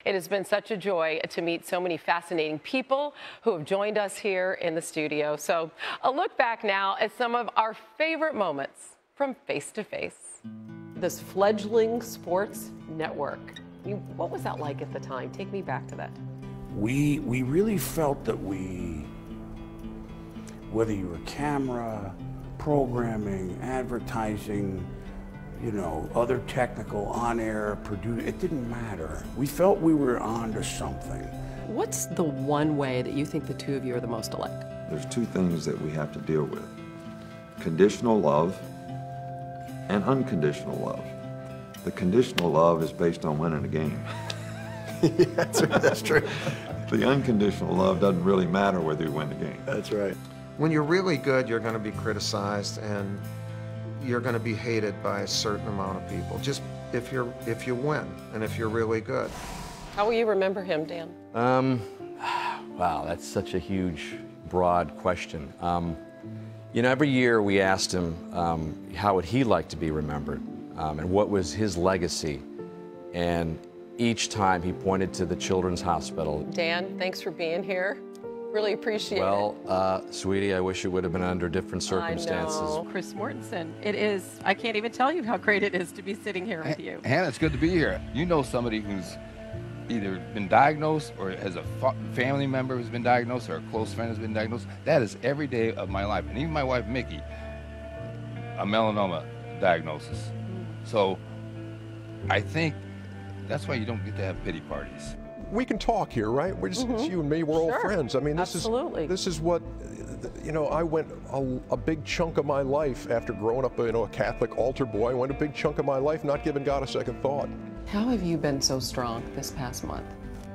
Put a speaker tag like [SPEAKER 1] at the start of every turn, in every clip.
[SPEAKER 1] It has been such a joy to meet so many fascinating people who have joined us here in the studio. So a look back now at some of our favorite moments from Face to Face. This fledgling sports network. What was that like at the time? Take me back to that.
[SPEAKER 2] We really felt that whether you were camera, programming, advertising, you know, other technical, on-air, produce, it didn't matter. We felt we were on to something.
[SPEAKER 1] What's the one way that you think the two of you are the most alike?
[SPEAKER 3] There's two things that we have to deal with: conditional love and unconditional love. The conditional love is based on winning a game.
[SPEAKER 4] Yeah, that's true.
[SPEAKER 3] The unconditional love doesn't really matter whether you win the game.
[SPEAKER 4] That's right.
[SPEAKER 5] When you're really good, you're going to be criticized and you're going to be hated by a certain amount of people. Just if you win and if you're really good.
[SPEAKER 1] How will you remember him, Dan?
[SPEAKER 6] Wow, that's such a huge, broad question. You know, every year we asked him how would he like to be remembered, and what was his legacy, and each time he pointed to the Children's Hospital.
[SPEAKER 1] Dan, thanks for being here. Really appreciate it.
[SPEAKER 6] Well, sweetie, I wish it would have been under different circumstances.
[SPEAKER 1] I know. Chris Mortensen, it is, I can't even tell you how great it is to be sitting here with you.
[SPEAKER 7] Hannah, it's good to be here. You know somebody who's either been diagnosed or has a family member who's been diagnosed or a close friend has been diagnosed. That is every day of my life. And even my wife, Mickey, a melanoma diagnosis. So I think that's why you don't get to have pity parties.
[SPEAKER 8] We can talk here, right? We're just, it's you and me, we're all friends. I mean, this is what, you know, I went a big chunk of my life after growing up, you know, a Catholic altar boy. I went a big chunk of my life not giving God a second thought.
[SPEAKER 1] How have you been so strong this past month?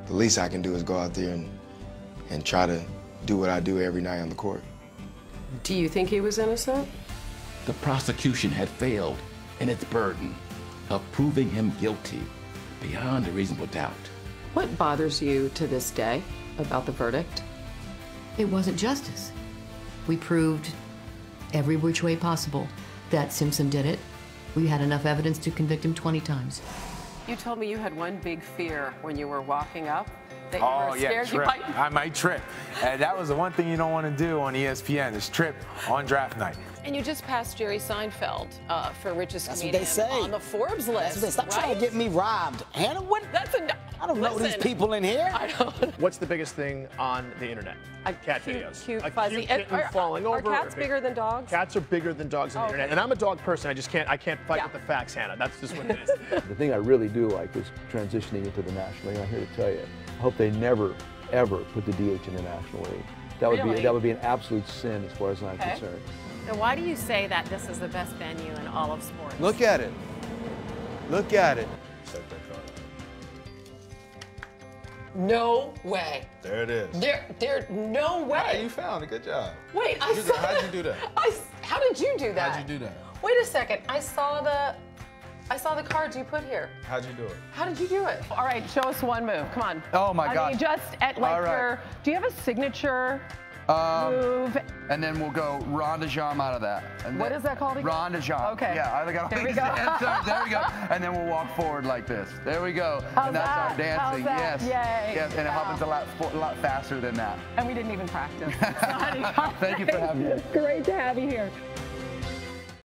[SPEAKER 9] The least I can do is go out there and try to do what I do every night on the court.
[SPEAKER 1] Do you think he was innocent?
[SPEAKER 10] The prosecution had failed in its burden of proving him guilty beyond a reasonable doubt.
[SPEAKER 1] What bothers you to this day about the verdict?
[SPEAKER 11] It wasn't justice. We proved every which way possible that Simpson did it. We had enough evidence to convict him 20 times.
[SPEAKER 1] You told me you had one big fear when you were walking up, that you were scared you might...
[SPEAKER 12] I might trip. And that was the one thing you don't want to do on ESPN, is trip on draft night.
[SPEAKER 1] And you just passed Jerry Seinfeld for richest comedian
[SPEAKER 13] what they say.
[SPEAKER 1] On the Forbes list.
[SPEAKER 13] Stop trying to get me robbed. Hannah, what? I don't know these people in here.
[SPEAKER 1] I don't.
[SPEAKER 14] What's the biggest thing on the internet? Cat videos.
[SPEAKER 1] Cute,
[SPEAKER 14] a
[SPEAKER 1] fuzzy.
[SPEAKER 14] Cute kitten falling over.
[SPEAKER 1] Are cats bigger than dogs?
[SPEAKER 14] Cats are bigger than dogs on the internet. And I'm a dog person. I can't fight with the facts, Hannah. That's just what it is.
[SPEAKER 15] The thing I really do like is transitioning into the National League. I'm here to tell you, I hope they never, ever put the DH in the National League. That would be an absolute sin as far as I'm concerned.
[SPEAKER 16] So why do you say that this is the best venue in all of sports?
[SPEAKER 4] Look at it. Look at it.
[SPEAKER 1] No way.
[SPEAKER 4] There it is.
[SPEAKER 1] There, no way.
[SPEAKER 4] Hey, you found it. Good job.
[SPEAKER 1] Wait,
[SPEAKER 4] how'd you do that?
[SPEAKER 1] How did you do that?
[SPEAKER 4] How'd you do that?
[SPEAKER 1] Wait a second. I saw the cards you put here.
[SPEAKER 4] How'd you do it?
[SPEAKER 1] How did you do it? All right, show us one move. Come on.
[SPEAKER 4] Oh my God.
[SPEAKER 1] I mean, just at like your. Do you have a signature move?
[SPEAKER 4] And then we'll go rond de jambe out of that. And
[SPEAKER 1] what is that called again?
[SPEAKER 4] Rond de jambe.
[SPEAKER 1] Okay.
[SPEAKER 4] Yeah, I got
[SPEAKER 1] there we go.
[SPEAKER 4] There we go. And then we'll walk forward like this. There we go.
[SPEAKER 1] How's
[SPEAKER 4] and that's
[SPEAKER 1] that?
[SPEAKER 4] our dancing.
[SPEAKER 1] How's that?
[SPEAKER 4] Yes.
[SPEAKER 1] Yay.
[SPEAKER 4] Yes. And it happens a lot faster than that.
[SPEAKER 1] And we didn't even practice.
[SPEAKER 4] Thank you for having me.
[SPEAKER 1] It's great to have you here.